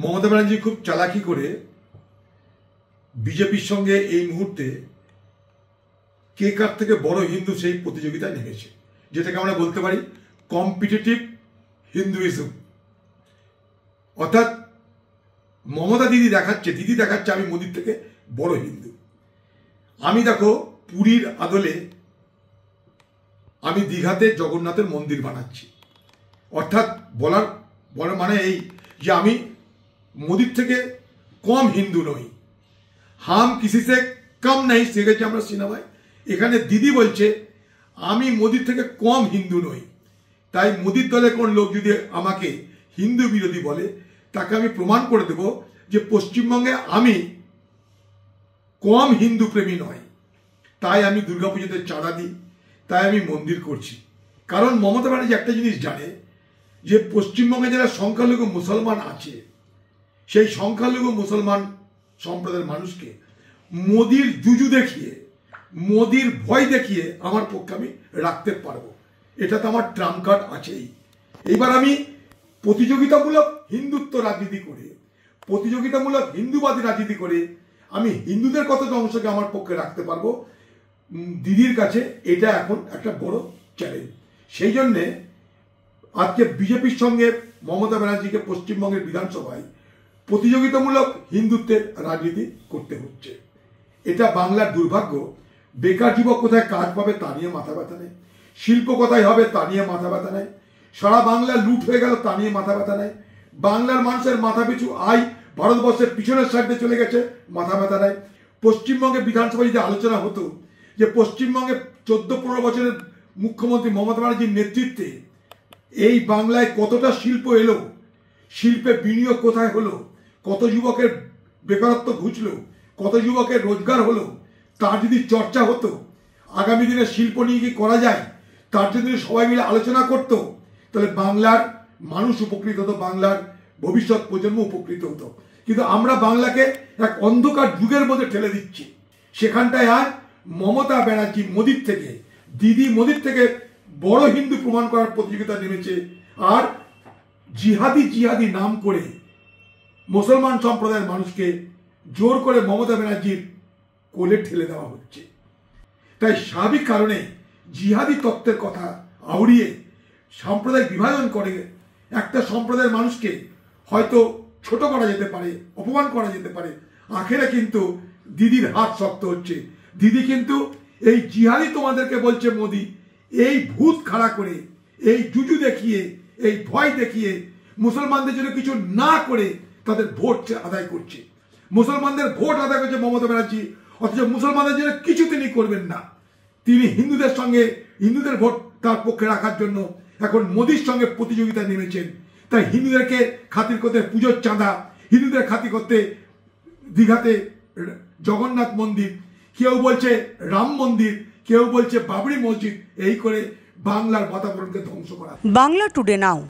মমতা ব্যানার্জি খুব চালাকি করে বিজেপির সঙ্গে এই মুহূর্তে কে কার থেকে বড় হিন্দু সেই প্রতিযোগিতায় নেমেছে, যেটাকে আমরা বলতে পারি কম্পিটিটিভ হিন্দুইজম। অর্থাৎ মমতা দিদি দেখাচ্ছে আমি মোদির থেকে বড় হিন্দু। আমি দেখো পুরীর আদলে আমি দীঘাতে জগন্নাথের মন্দির বানাচ্ছি। অর্থাৎ বলার মানে এই যে আমি মোদির থেকে কম হিন্দু নই। হাম কিসি সে কম নাই শিখেছি আমরা সিনেমায়। এখানে দিদি বলছে আমি মোদির থেকে কম হিন্দু নই। তাই মোদির দলের কোন লোক যদি আমাকে হিন্দু বিরোধী বলে, তাকে আমি প্রমাণ করে দেব যে পশ্চিমবঙ্গে আমি কম হিন্দু প্রেমী নয়। তাই আমি দুর্গাপুজোতে চাঁদা দিই, তাই আমি মন্দির করছি। কারণ মমতা ব্যানার্জি একটা জিনিস জানে যে পশ্চিমবঙ্গে যারা সংখ্যালঘু মুসলমান আছে, সেই সংখ্যালঘু মুসলমান সম্প্রদায়ের মানুষকে মোদির জুজু দেখিয়ে, মোদির ভয় দেখিয়ে আমার পক্ষে আমি রাখতে পারবো। এটা তো আমার ট্রাম্প কার্ড আছেই। এইবার আমি প্রতিযোগিতামূলক হিন্দুত্ব রাজনীতি করে, প্রতিযোগিতামূলক হিন্দুবাদী রাজনীতি করে আমি হিন্দুদের কতটা অংশকে আমার পক্ষে রাখতে পারবো, দিদির কাছে এটা এখন একটা বড় চ্যালেঞ্জ। সেই জন্যে আজকে বিজেপির সঙ্গে মমতা ব্যানার্জিকে পশ্চিমবঙ্গের বিধানসভায় প্রতিযোগিতামূলক হিন্দুত্বের রাজনীতি করতে হচ্ছে। এটা বাংলার দুর্ভাগ্য। বেকার যুবক কোথায় কাজ পাবে তা নিয়ে মাথা ব্যথা নেই, শিল্প কোথায় হবে তা নিয়ে মাথা ব্যথা নেই, সারা বাংলা লুট হয়ে গেল তা নিয়ে মাথা ব্যথা নেই, বাংলার মানুষের মাথা পিছু আয় ভারতবর্ষের পিছনের সাইডে চলে গেছে, মাথা ব্যথা নেই। পশ্চিমবঙ্গের বিধানসভায় যদি আলোচনা হতো যে পশ্চিমবঙ্গে 14-15 বছরের মুখ্যমন্ত্রী মমতা ব্যানার্জির নেতৃত্বে এই বাংলায় কতটা শিল্প এলো, শিল্পে বিনিয়োগ কোথায় হলো, কত যুবকের বেকারত্ব ঘুচলো, কত যুবকের রোজগার হলো, তার যদি চর্চা হতো, আগামী দিনে শিল্প নিয়ে কি করা যায় তার যদি সবাই মিলে আলোচনা করতো, তাহলে বাংলার মানুষ উপকৃত হতো, বাংলার ভবিষ্যৎ প্রজন্ম উপকৃত হতো। কিন্তু আমরা বাংলাকে এক অন্ধকার যুগের মধ্যে ঠেলে দিচ্ছি। সেখানটায় আজ মমতা ব্যানার্জি মোদির থেকে, দিদি মোদির থেকে বড় হিন্দু প্রমাণ করার প্রতিযোগিতা নেমেছে। আর জিহাদি নাম করে মুসলমান সম্প্রদায়ের মানুষকে জোর করে মমতা ব্যানার্জির কোলে ঠেলে দেওয়া হচ্ছে। তাই স্বাভাবিক কারণে জিহাদি তত্ত্বের কথা আউড়িয়ে সাম্প্রদায়িক বিভাজন করে একটা সম্প্রদায়ের মানুষকে হয়তো ছোট করা যেতে পারে, অপমান করা যেতে পারে। আখেরে কিন্তু দিদির হাত শক্ত হচ্ছে। দিদি কিন্তু এই জিহাদি তোমাদেরকে বলছে মোদি, এই ভূত খাড়া করে, এই জুজু দেখিয়ে, এই ভয় দেখিয়ে মুসলমানদের জন্য কিছু না করে তাদের ভোট আদায় করছে। মুসলমানদের ভোট আদায় করছে মমতা ব্যানার্জি, অথচ মুসলমানদের জন্য কিছু তিনি করবেন না। তিনি হিন্দুদের সঙ্গে, হিন্দুদের ভোট তার পক্ষে রাখার জন্য এখন মোদির সঙ্গে প্রতিযোগিতায় নেমেছেন। তাই হিন্দুদেরকে খাতির করতে পুজোর চাঁদা, হিন্দুদের খাতির করতে দীঘাতে জগন্নাথ মন্দির, কেউ বলছে রাম মন্দির, কেউ বলছে বাবরি মসজিদ, এই করে বাংলার বাতাবরণকে ধ্বংস করা। বাংলা টুডে নাও।